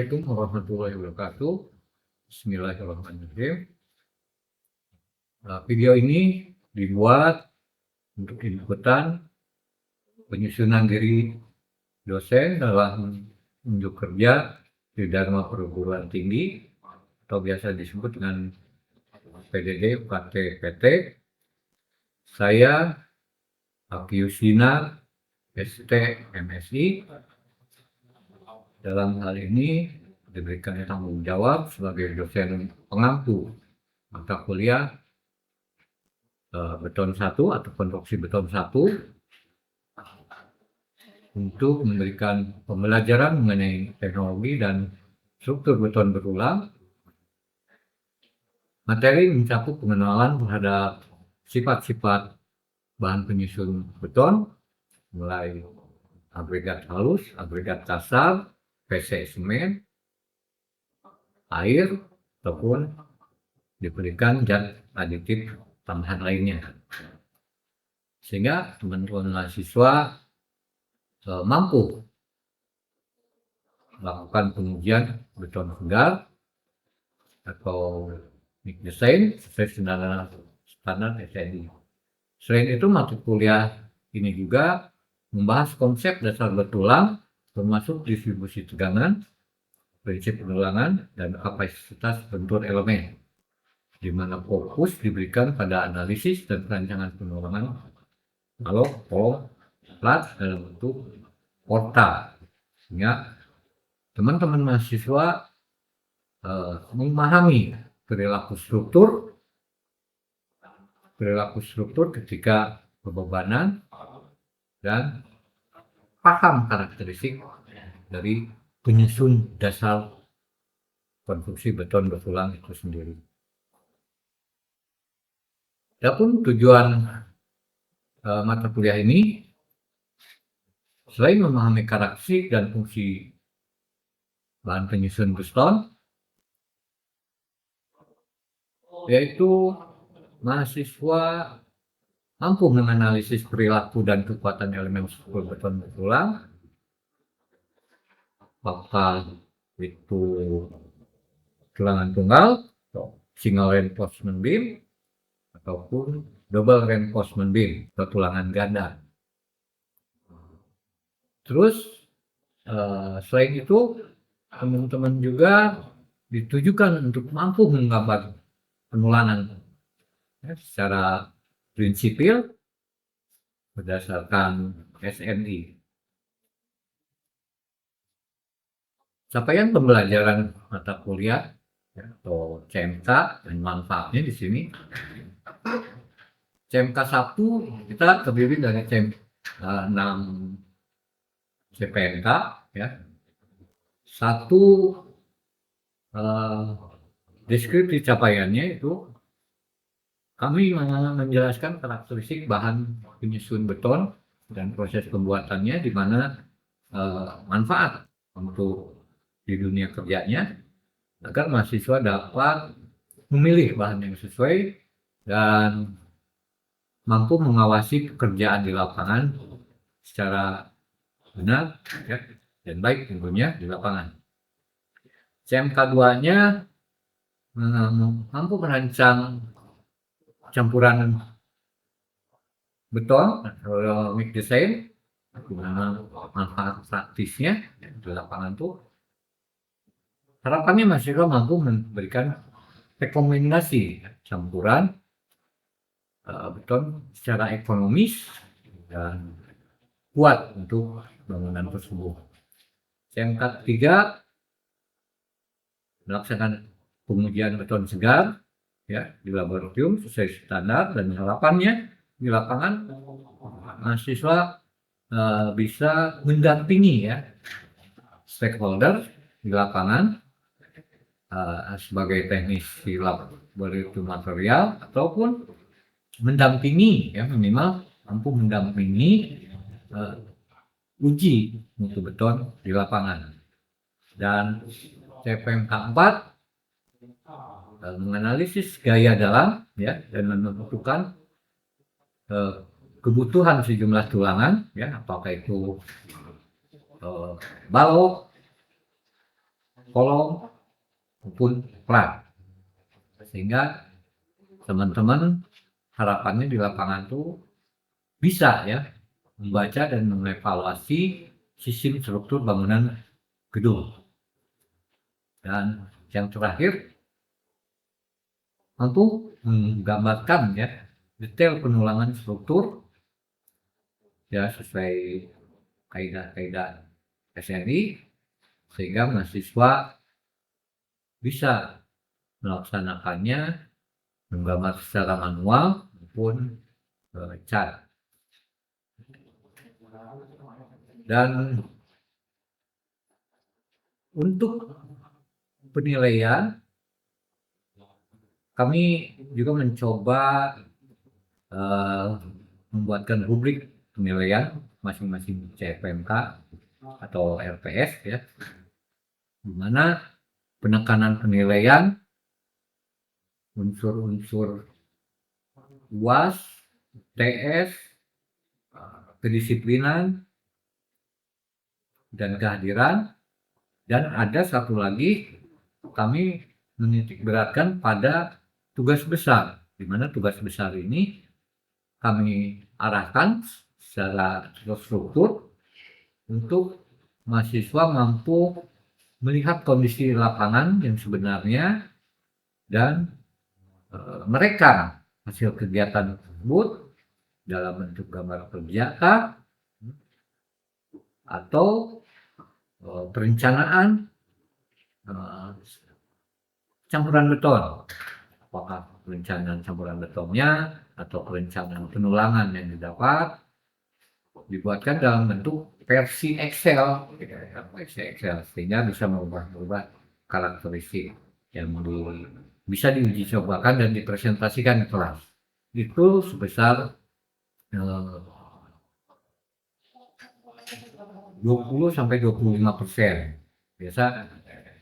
Assalamualaikum warahmatullahi wabarakatuh. Bismillahirrahmanirrahim. Video ini dibuat untuk inputan penyusunan diri dosen dalam unjuk kerja di Dharma Perguruan Tinggi atau biasa disebut dengan PDD UKT PT. Saya Apius Dinar, ST MSI. Dalam hal ini diberikan tanggung jawab sebagai dosen pengampu mata kuliah beton 1 atau konstruksi beton 1 untuk memberikan pembelajaran mengenai teknologi dan struktur beton berulang. Materi mencakup pengenalan terhadap sifat-sifat bahan penyusun beton, mulai agregat halus, agregat kasar, PC semen, air, ataupun diberikan zat aditif tambahan lainnya, sehingga teman-teman mahasiswa mampu melakukan pengujian beton segar atau MIG desain sesuai standar SNI. Selain itu, mata kuliah ini juga membahas konsep dasar betulang, termasuk distribusi tegangan, prinsip penulangan, dan kapasitas bentur elemen, di mana fokus diberikan pada analisis dan perancangan penulangan kalau plat dalam bentuk porta, sehingga teman-teman mahasiswa memahami perilaku struktur ketika pembebanan dan paham karakteristik dari penyusun dasar konstruksi beton berulang itu sendiri. Adapun tujuan mata kuliah ini, selain memahami karakteristik dan fungsi bahan penyusun beton, yaitu mahasiswa mampu menganalisis perilaku dan kekuatan elemen struktur beton berulang, apakah itu tulangan tunggal, single reinforcement beam, ataupun double reinforcement beam atau tulangan ganda. Terus selain itu, teman-teman juga ditujukan untuk mampu menggambar penulangan secara prinsipil berdasarkan SNI. Capaian pembelajaran mata kuliah atau CMK dan manfaatnya di sini. CMK 1 kita terdiri dari 6 CPNK ya. Satu deskripsi capaiannya itu kami menjelaskan karakteristik bahan penyusun beton dan proses pembuatannya, di mana manfaat untuk di dunia kerjanya agar mahasiswa dapat memilih bahan yang sesuai dan mampu mengawasi pekerjaan di lapangan secara benar ya, dan baik tentunya di lapangan. CMK 2-nya mampu merancang campuran beton atau MIG desain, gimana manfaat praktisnya di lapangan tuh. Harapannya mahasiswa mampu memberikan rekomendasi campuran beton secara ekonomis dan kuat untuk bangunan tersebut. CMK 3 melaksanakan pengujian beton segar ya di laboratorium sesuai standar, dan harapannya di lapangan mahasiswa bisa mendampingi ya stakeholder di lapangan sebagai teknisi laboratorium material, ataupun mendampingi ya, minimal mampu mendampingi uji mutu beton di lapangan. Dan CPNK 4 menganalisis gaya dalam ya, dan menentukan kebutuhan sejumlah tulangan ya, apakah itu balok, kolom maupun plat, sehingga teman-teman harapannya di lapangan tuh bisa ya membaca dan mengevaluasi sistem struktur bangunan gedung. Dan yang terakhir, mampu menggambarkan ya detail penulangan struktur ya sesuai kaidah-kaidah SNI, sehingga mahasiswa bisa melaksanakannya, menggambar secara manual maupun cat. Dan untuk penilaian, kami juga mencoba membuatkan rubrik penilaian masing-masing CFMK atau LPS ya, di mana penekanan penilaian unsur-unsur UAS, TS, kedisiplinan, dan kehadiran. Dan ada satu lagi, kami menitik beratkan pada tugas besar, di mana tugas besar ini kami arahkan secara terstruktur untuk mahasiswa mampu melihat kondisi lapangan yang sebenarnya dan merekam hasil kegiatan tersebut dalam bentuk gambar kerja atau perencanaan campuran beton, apakah perencanaan campuran betonnya atau perencanaan penulangan yang didapat dibuatkan dalam bentuk versi Excel, sehingga bisa merubah karakteristik yang bisa diuji cobakan dan dipresentasikan di kelas. Itu sebesar 20-25%. Biasa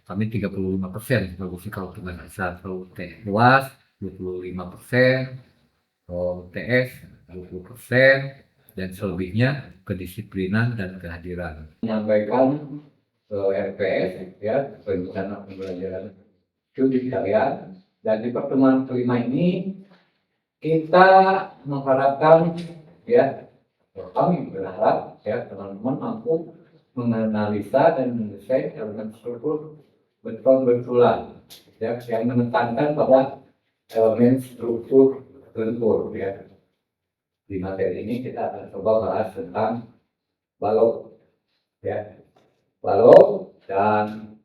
kami 35% produksi kalau tugas besar. Kalau UAS 25%, kalau TS 20%, dan selebihnya kedisiplinan dan kehadiran. Menyampaikan RPS ya, rencana pembelajaran studi harian, dan di pertemuan kelima ini kita mengharapkan ya, kami berharap ya teman-teman mampu menganalisa dan mendesain elemen struktur beton bertulang ya, yang menekankan pada elemen struktur lentur ya. Di materi ini kita akan coba bahas tentang balok ya, balok. Dan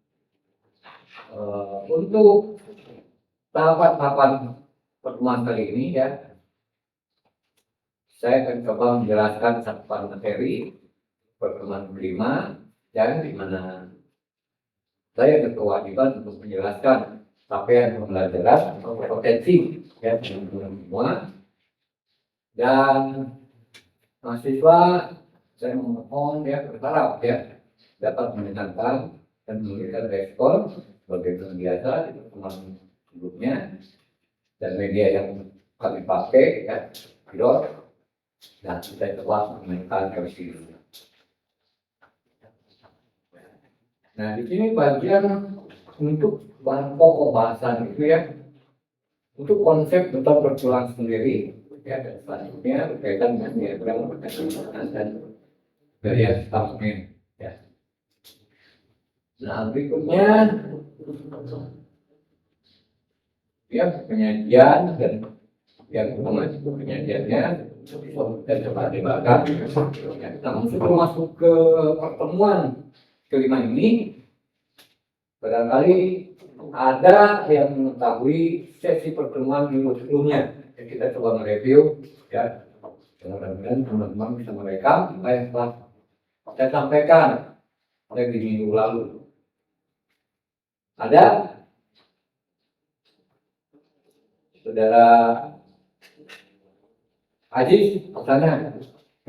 untuk tahapan-tahapan pertemuan kali ini ya, saya akan coba menjelaskan cakupan materi pertemuan kelima, dan di mana saya berkewajiban untuk menjelaskan capaian pembelajaran atau potensi ya semua. Dan mahasiswa saya memohon ya, berharap ya dapat mendengarkan dan memberikan respon sebagai biasa di pertemuan sebelumnya, dan media yang kami pakai ya Pilot. Nah, kita coba menggunakan versi ini. Nah, di sini bagian untuk bahan pokok bahasan itu ya, untuk konsep beton bertulang sendiri ya, dan selanjutnya berkaitan dengan diagram pertemuan dan gaya statement ya. Nah, berikutnya ya penyajian, dan yang pertama itu penyajiannya dan coba dibakar. Nah, sebelum masuk ke pertemuan kelima ini, barangkali ada yang mengetahui sesi pertemuan minggu sebelumnya. Jadi kita coba mereview ya, mudah-mudahan teman-teman bisa merekam apa yang telah saya sampaikan oleh di minggu lalu. Ada saudara Aziz, sana,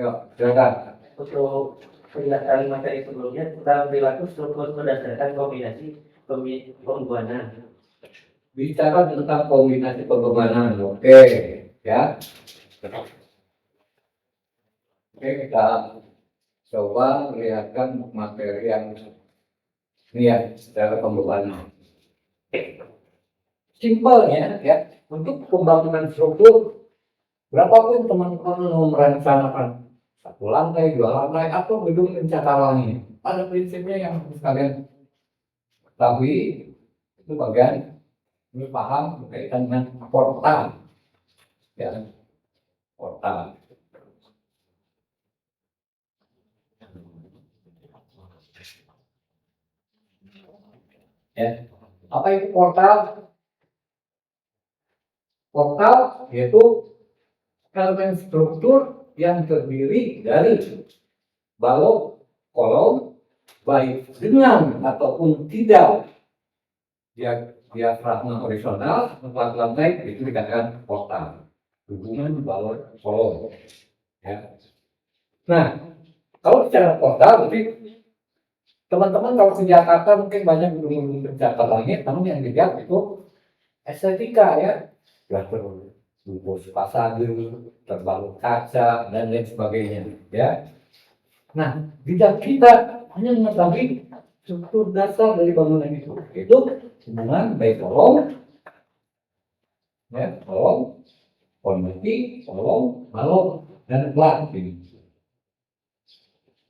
yuk silakan. Untuk penjelasan materi sebelumnya tentang perilaku struktur berdasarkan kombinasi pembuanan. Bicara tentang kombinasi pembebanan, oke, ya. Oke, kita coba melihatkan materi yang Ini ya, secara pembebanan. Simpelnya ya, untuk pembangunan struktur, berapapun teman-teman mau merencanakan satu lantai, dua lantai, atau gedung pencakarannya, pada prinsipnya yang harus kalian ketahui itu bagian ini paham berkaitan dengan portal, ya, portal. Ya, apa itu portal? Portal yaitu elemen struktur yang terdiri dari balok, kolom, baik dengan ataupun tidak diafragma horizontal, tempat lantai itu dikatakan portal. Hubungan balok, kolom. Ya. Nah, kalau bicara portal, berarti teman-teman kalau di Jakarta mungkin banyak gedung-gedung pencakar langit, namun yang dilihat itu estetika ya. Ya terbungkus pasade, terbalut kaca dan lain sebagainya ya. Nah, bidang kita hanya mengetahui struktur dasar dari bangunan itu, yaitu hubungan baik kolom, ya, kolom, kondisi, kolom, balok dan plat ini.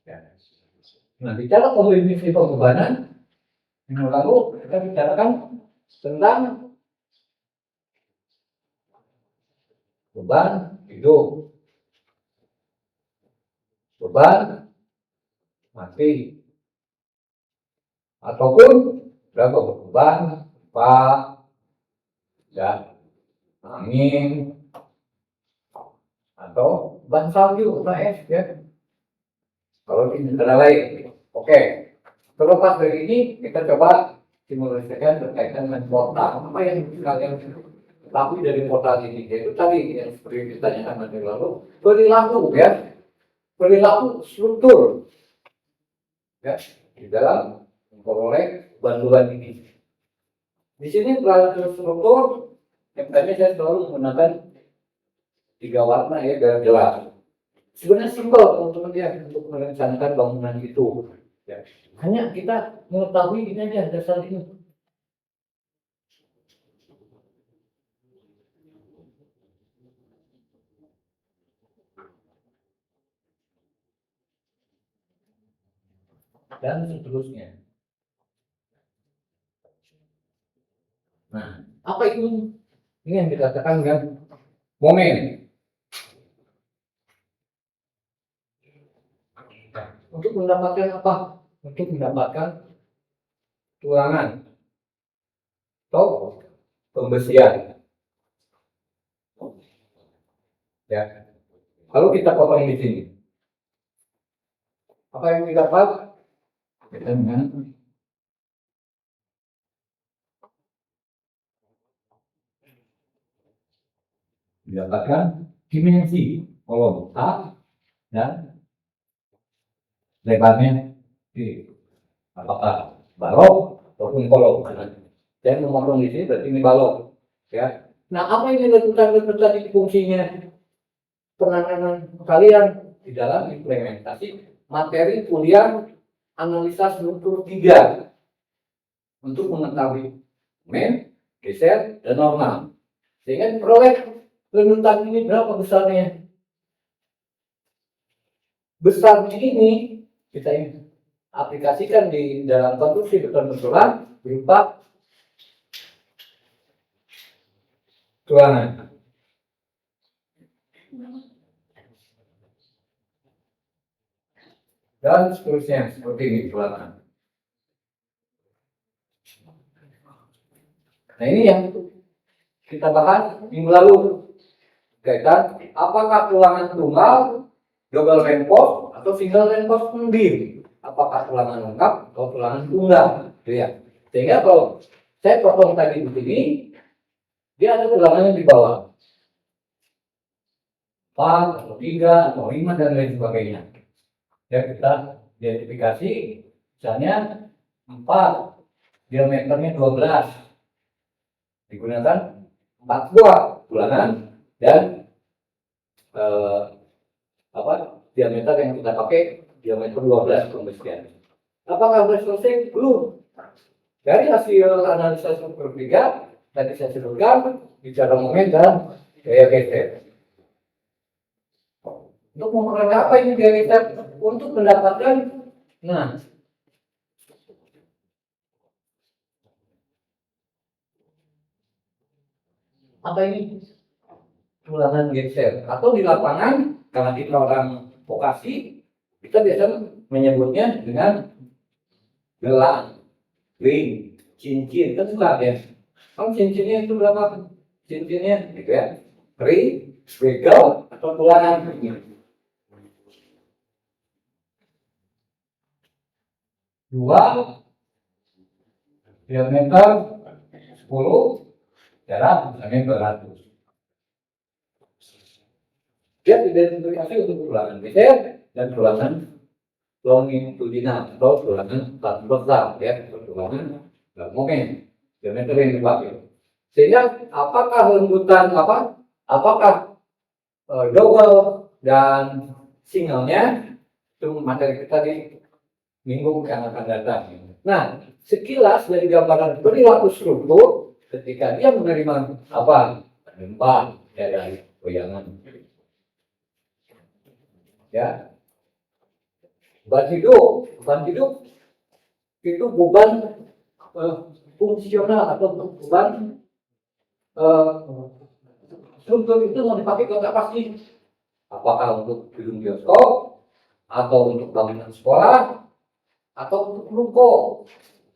Ya. Nah, bicara kondisi pembebanan, minggu lalu kita bicarakan tentang beban hidup, beban mati, ataupun berapa beban pak, ya, angin, atau beban salju atau es, ya. Kalau ini lain, oke. Terlepas dari ini, kita coba simulasikan berkaitan dengan portal. Apa yang kalian ketahui dari portal ini? Yaitu tadi yang seperti ditanyakan nanti lalu, perilaku ya, perilaku struktur ya di dalam memperoleh bantuan ini. Di sini perilaku struktur yang tadi saya selalu menggunakan 3 warna ya biar jelas. Sebenarnya simpel teman-teman ya untuk merencanakan bangunan itu. Ya. Hanya kita mengetahui ini aja dasar ini. Dan seterusnya. Nah, apa itu? Ini yang dikatakan dengan momen. Untuk mendapatkan apa? Untuk mendapatkan tulangan atau pembesian. Ya. Kalau kita potong di sini, apa yang didapat? Kita dengan didapatkan dimensi kolom A dan lebarnya di apakah balok ataupun kolom. Saya memotong di sini berarti ini balok, ya. Nah, apa yang letusan itu fungsinya? Penanganan kalian di dalam implementasi materi kuliah analisa struktur 3 untuk mengetahui men, geser, dan normal. Sehingga proyek letusan ini berapa besarnya? Besar ini kita aplikasikan di dalam konstruksi beton-betonan berupa tulangan. Dan seterusnya seperti ini tulangan. Nah, ini yang kita bahas minggu lalu. Kaitan apakah tulangan tunggal, double reinforce atau single reinforce sendiri? Apakah tulangan lengkap atau tulangan tunggal? Gitu ya. Sehingga kalau saya potong tadi di sini, dia ada tulangannya di bawah. 4 atau 3 atau 5 dan lain sebagainya. Ya, kita identifikasi misalnya 4, diameternya 12. Digunakan 4 buah tulangan dan diameter yang kita pakai diameter 12 pembesian. Apakah sudah selesai? Belum. Dari hasil analisa struktur tiga, tadi saya sebutkan bicara momen dan gaya geser. Untuk memperoleh apa ini gaya geser? Untuk mendapatkan, nah, apa ini? Tulangan geser. Atau di lapangan, karena kita orang vokasi, kita biasa menyebutnya dengan gelang, ring, cincin, kan suka ya. Kalau cincinnya itu berapa? Cincinnya gitu ya. Ring, begal, atau tulangan. Dua, diameter 10, jarak misalnya 200. Dia diidentifikasi untuk tulangan geser dan tulangan longitudinal atau tulangan transversal ya, tulangan momen diameter yang dipakai. Sehingga apakah lembutan apakah double dan singlenya itu materi kita di minggu yang akan datang. Nah, sekilas dari gambaran perilaku struktur ketika dia menerima gempa dari goyangan, ya, beban hidup itu beban fungsional atau beban struktur itu mau dipakai untuk apa sih? Apakah untuk gedung bioskop, atau untuk bangunan sekolah, atau untuk ruko?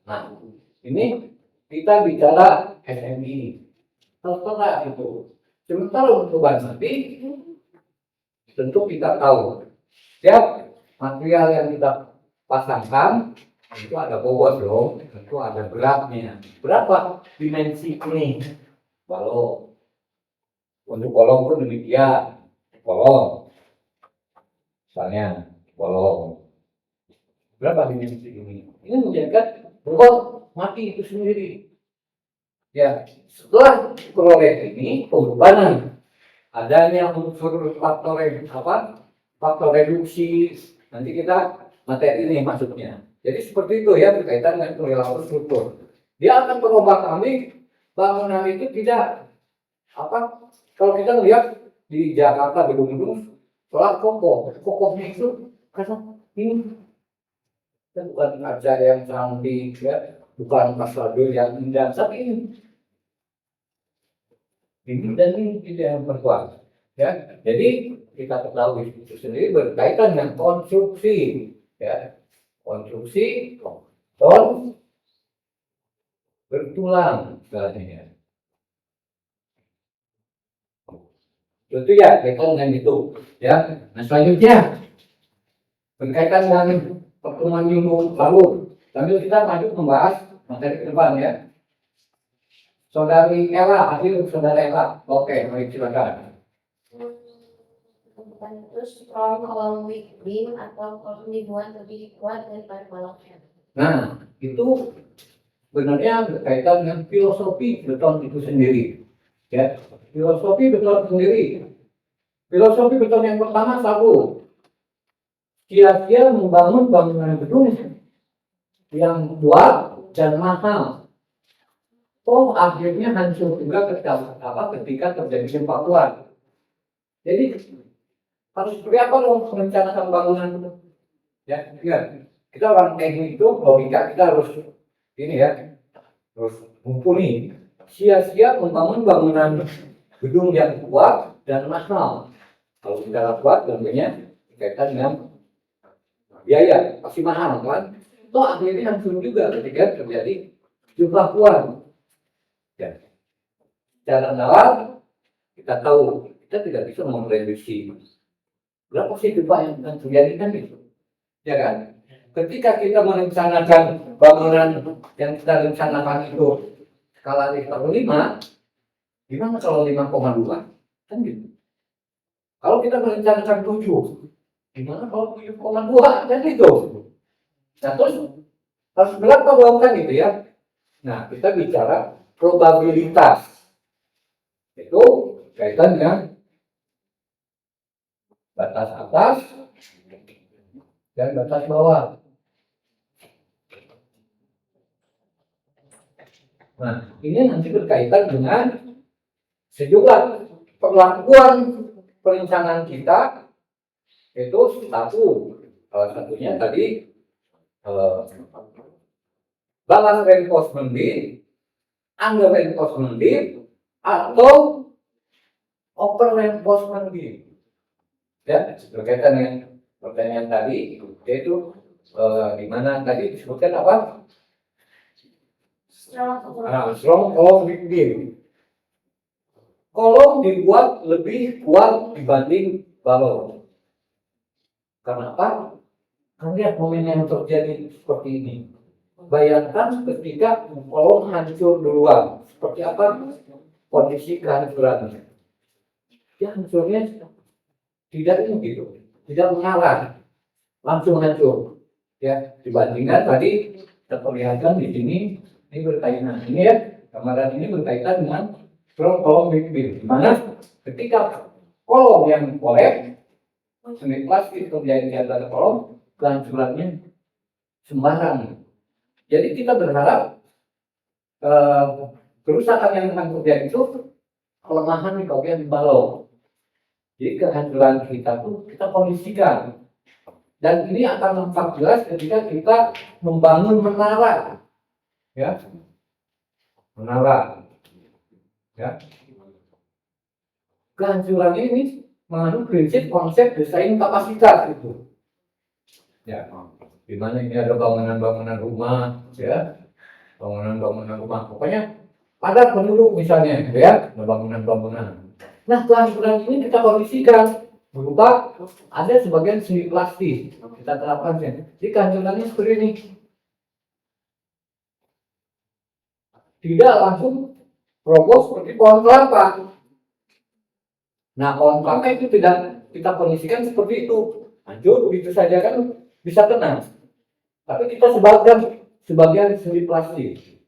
Nah, ini kita bicara SMI. Terserah itu. Sementara untuk bahan mati, tentu kita tahu setiap material yang kita pasangkan itu ada bobot loh, itu ada beratnya. Berapa dimensi ini? Kalau untuk kolom pun demikian, kolom, misalnya kolom. Berapa dimensi ini? Ini menjadikan bobot mati itu sendiri. Ya, setelah peroleh ini pembebanan adanya unsur faktor reduksi, nanti kita materi ini maksudnya. Jadi seperti itu ya, berkaitan dengan perilaku struktur. Dia akan berubah-ubih bangunan itu tidak kalau kita lihat di Jakarta gedung-gedung seolah kokohnya itu karena ini bukan kaca yang cantik ya, bukan fasado yang indah, tapi ini dan ini tidak yang berkuat ya. Jadi kita ketahui itu sendiri berkaitan dengan konstruksi ya, konstruksi beton bertulang segalanya. Tentu ya berkaitan dengan itu ya. Nah selanjutnya berkaitan dengan pertemuan minggu lalu, sambil kita maju membahas materi ke depan ya. Saudari Ella, hasil saudara Ella. Oke, baik silakan. Itu strong along with beam atau perlindungan lebih kuat daripada baloknya. Nah, itu sebenarnya berkaitan dengan filosofi beton itu sendiri. Ya, filosofi beton sendiri. Filosofi beton yang pertama satu, sia-sia membangun bangunan gedung yang kuat dan mahal. Akhirnya hancur juga ketika terjadi gempa kuat. Jadi harus seperti apa loh merencanakan bangunan? Ya, kita orang teknik itu logika kita harus ini ya, terus mumpuni. Sia-sia membangun bangunan gedung yang kuat dan mahal. Kalau tidak kuat tentunya berkaitan dengan biaya pasti mahal kan? Akhirnya hancur juga ketika terjadi jumlah kuat. Ya. Secara nalar kita tahu kita tidak bisa memprediksi berapa sih gempa yang akan terjadi kan itu, ya kan? Ketika kita merencanakan bangunan yang kita rencanakan itu skala Richter 5, gimana kalau 5,2? Kan gitu. Kalau kita merencanakan 7, gimana kalau 7,2? Kan gitu. Nah terus harus berapa dong kan gitu ya? Nah kita bicara probabilitas. Itu kaitan dengan batas atas dan batas bawah. Nah, ini nanti berkaitan dengan sejumlah perlakuan perencanaan kita, itu satu, salah satunya tadi balance reinforcement beam, under reinforcement beam, atau over reinforcement beam. Ya, berkaitan dengan pertanyaan tadi, yaitu di mana tadi disebutkan apa? Strong kolom beam. Kolom dibuat lebih kuat dibanding balon. Karena apa? Kan lihat momen yang terjadi seperti ini. Bayangkan ketika kolom hancur duluan, seperti apa kondisi kehancurannya. Ya, hancurnya tidak ini gitu, tidak mengalah, langsung hancur. Ya, dibandingkan tadi terperlihatkan di sini, ini berkaitan ini ya, gambaran ini berkaitan dengan strong kolom beam, di mana ketika kolom yang kolek, semi plastik terjadi di antara kolom, kehancurannya sembarang. Jadi kita berharap kerusakan yang akan terjadi itu kelemahan di bagian balon. Jadi kehancuran kita tuh kita kondisikan, dan ini akan nampak jelas ketika kita membangun menara, ya, menara, ya. Kehancuran ini mengandung prinsip konsep desain kapasitas itu, ya. Di mana ini ada bangunan-bangunan rumah, ya, bangunan-bangunan rumah, pokoknya padat penduduk misalnya, ya, ada bangunan-bangunan. Nah, kehancuran ini kita kondisikan berupa ada sebagian semi plastik kita terapkan ya. Jadi kehancurannya seperti ini, tidak langsung roboh seperti pohon kelapa. Nah, pohon kelapa itu tidak kita kondisikan seperti itu, hancur begitu saja kan bisa kena. Tapi kita sebagian semi plastik.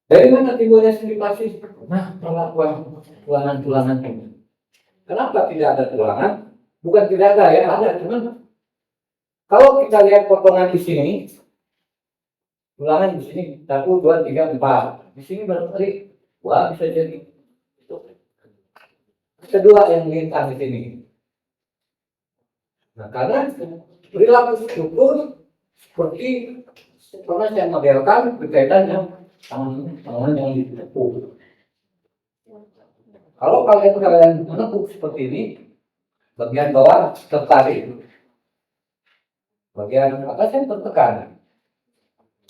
Dari mana timbulnya semi plastik? Nah, perlakuan tulangan-tulangan ini. Kenapa tidak ada tulangan? Bukan tidak ada ya, ada. Cuman kalau kita lihat potongan di sini, tulangan di sini 1, 2, 3, 4. Di sini barangkali, wah bisa jadi itu. Kedua yang lintang di sini. Nah, karena perilaku struktur seperti pernah saya modelkan berkaitan dengan tangan yang ditekuk. Kalau kalian menekuk seperti ini, bagian bawah tertarik, bagian atas yang tertekan,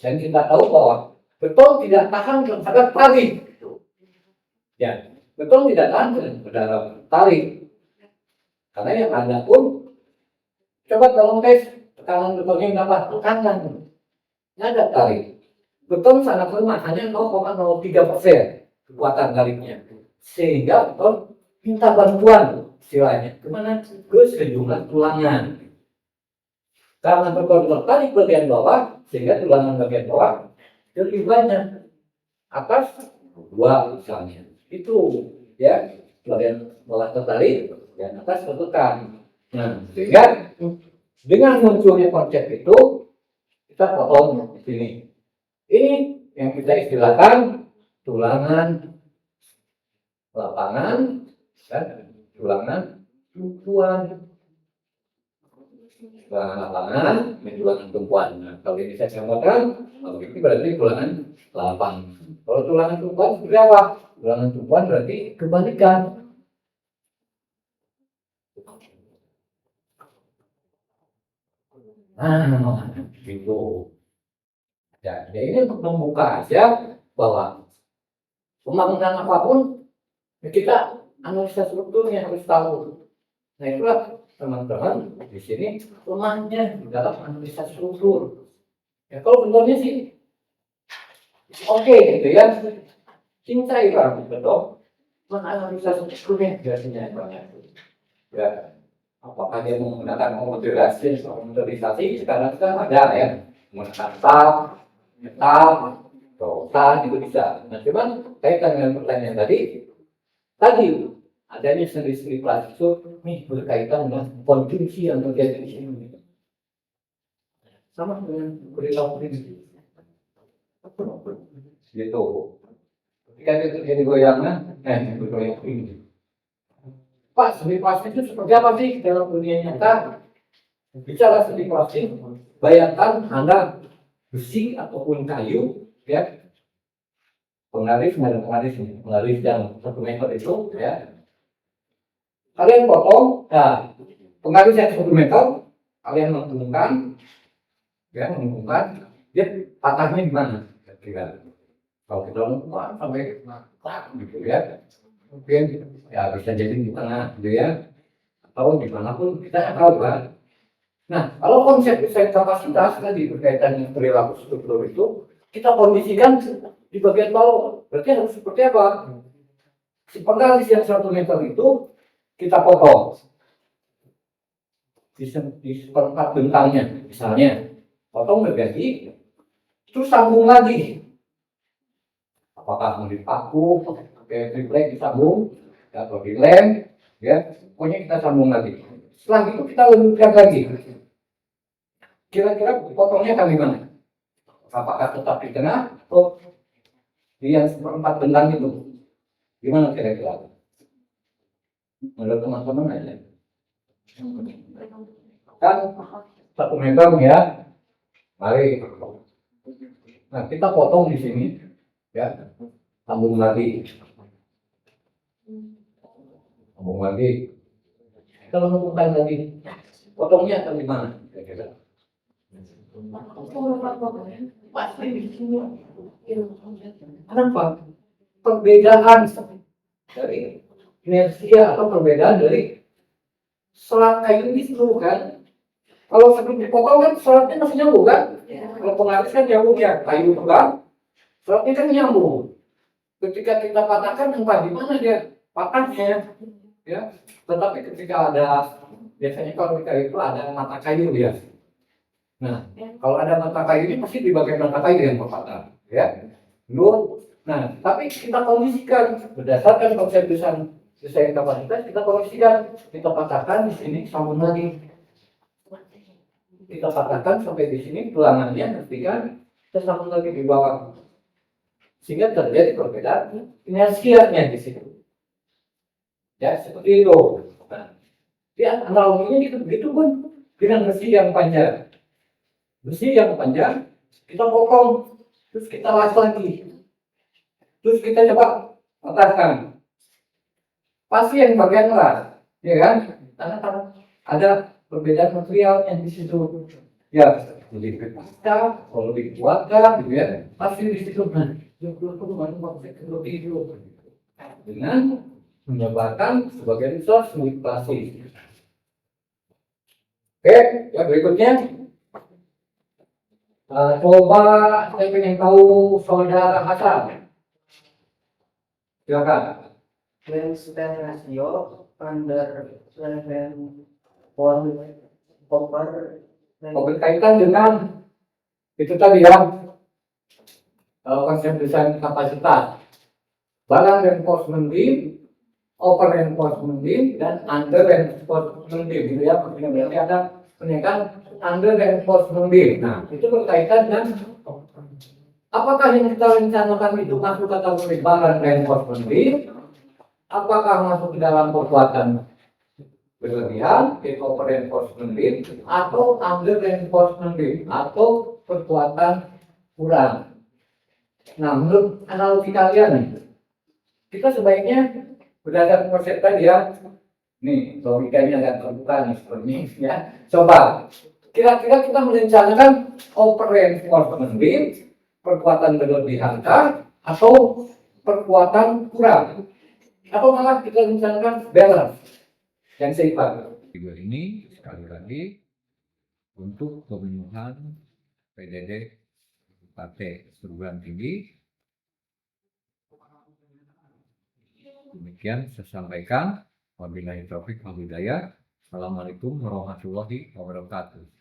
dan kita tahu bahwa beton tidak tahan terhadap tarik. Ya, beton tidak tahan terhadap tarik, karena yang ada pun, coba tolong tes tekanan betonnya berapa? Tekanan, nggak ada tarik. Beton sangat lemah, hanya 0,03% kekuatan tariknya. Sehingga beton minta bantuan istilahnya kemana? Ke sejumlah tulangan. Karena beton tertarik bagian bawah, sehingga tulangan bagian bawah lebih banyak. Atas 2 misalnya. Itu ya, bagian bawah tertarik dan atas tertekan. Nah, sehingga dengan munculnya konsep itu kita potong di sini. Ini yang kita istilahkan tulangan lapangan dan tulangan tumpuan. Tulangan lapangan dan tulangan tumpuan. Nah, kalau ini saya gambarkan, kalau ini berarti tulangan lapangan. Kalau tulangan tumpuan seperti apa? Tulangan tumpuan berarti kebalikan. Nah, gitu. Ya, jadi ini untuk membuka aja bahwa pembangunan apapun ya kita analisa strukturnya harus tahu. Nah, itulah teman-teman di sini lemahnya di dalam analisa struktur. Ya kalau bentuknya sih oke gitu ya, cincai lah betul. Menganalisa strukturnya biasanya banyak. Ya, apakah dia menggunakan modelisasi sekarang kan ada ya, menggunakan tab, metal, rotan itu bisa. Nah, cuman kaitan dengan pertanyaan tadi adanya seri-seri plastik itu nih berkaitan dengan konsumsi yang terjadi di sini. Sama dengan perilaku ini. Gitu. Ketika itu terjadi goyangan, bergoyang ini. Pak, studi plastik itu seperti apa sih dalam dunia nyata? Bicara studi plastik, bayangkan Anda besi ataupun kayu, ya, penggaris yang 1 meter itu, ya, kalian potong, nah, penggaris yang 1 meter, kalian menghubungkan, dia patahnya di mana? Kira kalau kita menghubungkan sampai gitu ya, mungkin ya bisa jadi di tengah, gitu ya, atau dimanapun kita nggak tahu kan. Nah, kalau konsep desain kapasitas tadi berkaitan dengan perilaku struktur itu, kita kondisikan di bagian bawah. Berarti harus seperti apa? Si penggaris yang 1 meter itu kita potong di seperempat bentangnya, misalnya potong berganti, terus sambung lagi. Apakah mau dipaku, pakai triplek disambung, atau dilem, ya, pokoknya kita sambung lagi. Setelah itu kita lanjutkan lagi. Kira-kira potongnya kali mana? Apakah tetap di tengah atau di yang seperempat bentang itu? Gimana kira-kira? Menurut teman-teman aja. Kan 1 meter ya, mari. Nah, kita potong di sini, ya, sambung lagi. Kalau mengumpulkan lagi, potongnya akan di mana? Kira-kira? Pasti di sini. Kenapa? Perbedaan dari inersia atau perbedaan dari serat kayu itu kan. Kalau sebelum dipotong kan seratnya masih nyambung kan? Kalau penggaris kan nyambung ya, kayu tegang, seratnya kan nyambung. Ketika kita patahkan, entah di mana dia patahnya, ya. Tetapi ketika ada, biasanya kalau kita itu ada mata kayu ya. Nah, kalau ada mata kayu ini pasti di bagian mata kayu yang berpatah, ya. Nah, tapi kita kondisikan berdasarkan konsep desain kapasitas, kita kondisikan, kita patahkan di sini, sambung lagi. Kita patahkan sampai di sini, tulangannya ketika kita sambung lagi di bawah, sehingga terjadi perbedaan inersianya di situ. Ya, seperti itu. Nah, ya, analoginya gitu pun dengan besi yang panjang. Besi yang panjang, kita potong, terus kita las lagi. Terus kita coba patahkan. Pasti yang bagian las, ya kan? Karena ada perbedaan material yang di situ. Ya, lebih kecil, kalau lebih kuat kan, gitu ya. Pasti di situ kan. Dengan menyebabkan sebagian besar manipulasi. Oke, yang berikutnya. Coba saya ingin tahu saudara Hasan. Silakan. Plane span ratio under 11.1 over Berkaitan dengan itu tadi ya, konsep desain kapasitas, barang reinforcement beam, over reinforcement beam, dan under reinforcement beam, gitu ya. Berarti ada penyekan under reinforcement beam. Nah, itu berkaitan dengan apakah yang kita rencanakan itu masuk kategori barang reinforcement beam, apakah masuk ke dalam kekuatan berlebihan, over reinforcement beam, atau under reinforcement beam, atau kekuatan kurang. Nah, menurut analogi kalian, kita sebaiknya berdasarkan konsep tadi ya. Nih, logikanya agak terbuka nih seperti ini ya. Coba, kira-kira kita merencanakan over reinforcement beam, perkuatan berlebihan kah, atau perkuatan kurang, atau malah kita rencanakan balance yang seimbang. Video ini sekali lagi untuk pemenuhan PDD Partai Perguruan Tinggi. Demikian saya sampaikan. Wabillahi taufiq wal hidayah. Assalamualaikum warahmatullahi wabarakatuh.